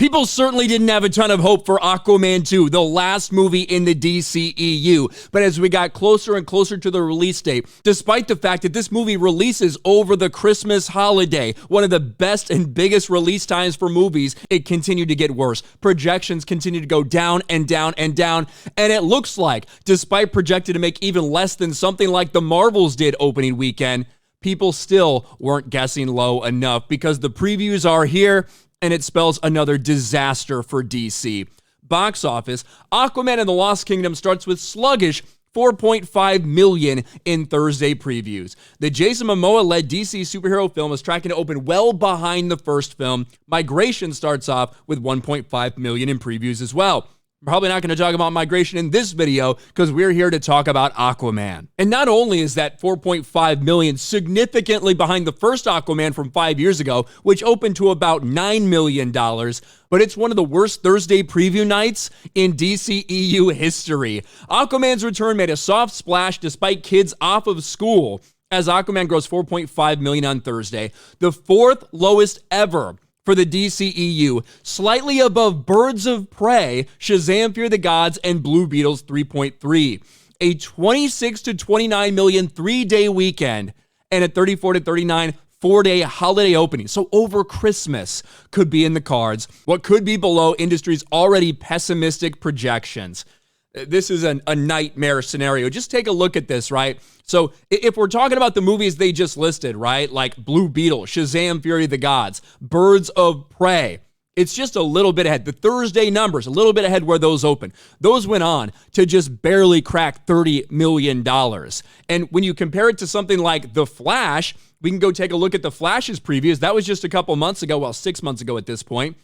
People certainly didn't have a ton of hope for Aquaman 2, the last movie in the DCEU. But as we got closer and closer to the release date, despite the fact that this movie releases over the Christmas holiday, one of the best and biggest release times for movies, it continued to get worse. Projections continue to go down and down and down. And it looks like, despite projected to make even less than something like the Marvels did opening weekend, people still weren't guessing low enough because the previews are here. And it spells another disaster for DC. Box office, Aquaman and the Lost Kingdom starts with sluggish 4.5 million in Thursday previews. The Jason Momoa-led DC superhero film is tracking to open well behind the first film. Migration starts off with 1.5 million in previews as well. I'm probably not going to talk about Migration in this video because we're here to talk about Aquaman. And not only is that 4.5 million significantly behind the first Aquaman from 5 years ago, which opened to about $9 million, but it's one of the worst Thursday preview nights in DCEU history. Aquaman's return made a soft splash despite kids off of school, as Aquaman grossed 4.5 million on Thursday, the fourth lowest ever for the DCEU, slightly above Birds of Prey, Shazam! Fear the Gods, and Blue Beetle's 3.3. A 26 to 29 million 3-day weekend and a 34 to 39 4-day holiday opening. So over Christmas could be in the cards. What could be below industry's already pessimistic projections. This is a nightmare scenario. Just take a look at this, right? So if we're talking about the movies they just listed, right? Like Blue Beetle, Shazam! Fury of the Gods, Birds of Prey, it's just a little bit ahead. The Thursday numbers, a little bit ahead where those open. Those went on to just barely crack $30 million. And when you compare it to something like The Flash, we can go take a look at The Flash's previews. That was just a couple months ago, well, 6 months ago at this point.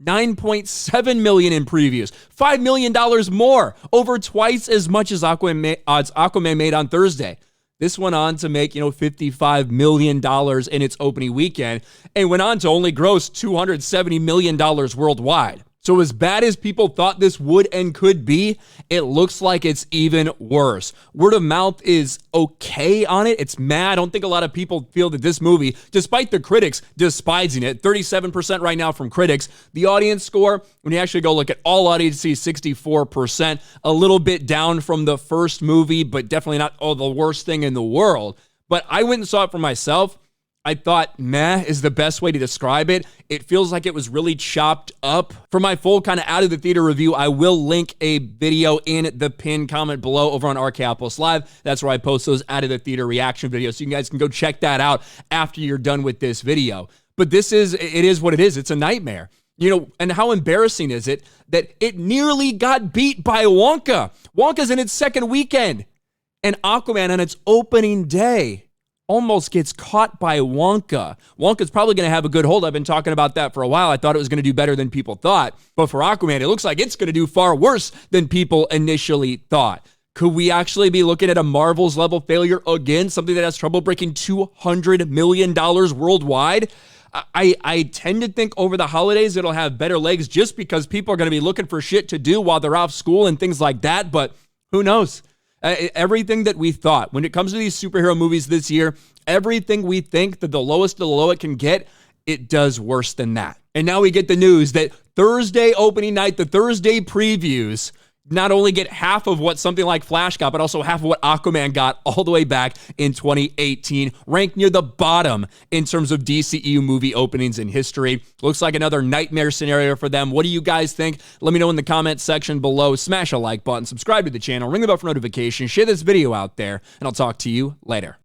9.7 million in previews, $5 million more, over twice as much as Aquaman made on Thursday. This went on to make, $55 million in its opening weekend and went on to only gross $270 million worldwide. So as bad as people thought this would and could be, it looks like it's even worse. Word of mouth is okay on it. It's mad. I don't think a lot of people feel that this movie, despite the critics despising it, 37% right now from critics, the audience score, when you actually go look at all audiences, 64%, a little bit down from the first movie, but definitely not the worst thing in the world. But I went and saw it for myself. I thought meh is the best way to describe it. It feels like it was really chopped up. For my full kind of out of the theater review, I will link a video in the pinned comment below over on RK Outpost Live. That's where I post those out of the theater reaction videos. So you guys can go check that out after you're done with this video. But it is what it is. It's a nightmare. And how embarrassing is it that it nearly got beat by Wonka? Wonka's in its second weekend. And Aquaman on its opening day almost gets caught by Wonka. Wonka's probably going to have a good hold. I've been talking about that for a while. I thought it was going to do better than people thought. But for Aquaman, it looks like it's going to do far worse than people initially thought. Could we actually be looking at a Marvel's level failure again? Something that has trouble breaking $200 million worldwide? I tend to think over the holidays it'll have better legs just because people are going to be looking for shit to do while they're off school and things like that. But who knows? Everything that we thought, when it comes to these superhero movies this year, everything we think that the lowest of the low it can get, it does worse than that. And now we get the news that Thursday opening night, the Thursday previews, not only get half of what something like Flash got, but also half of what Aquaman got all the way back in 2018, ranked near the bottom in terms of DCEU movie openings in history. Looks like another nightmare scenario for them. What do you guys think? Let me know in the comments section below. Smash a like button, subscribe to the channel, ring the bell for notifications, share this video out there, and I'll talk to you later.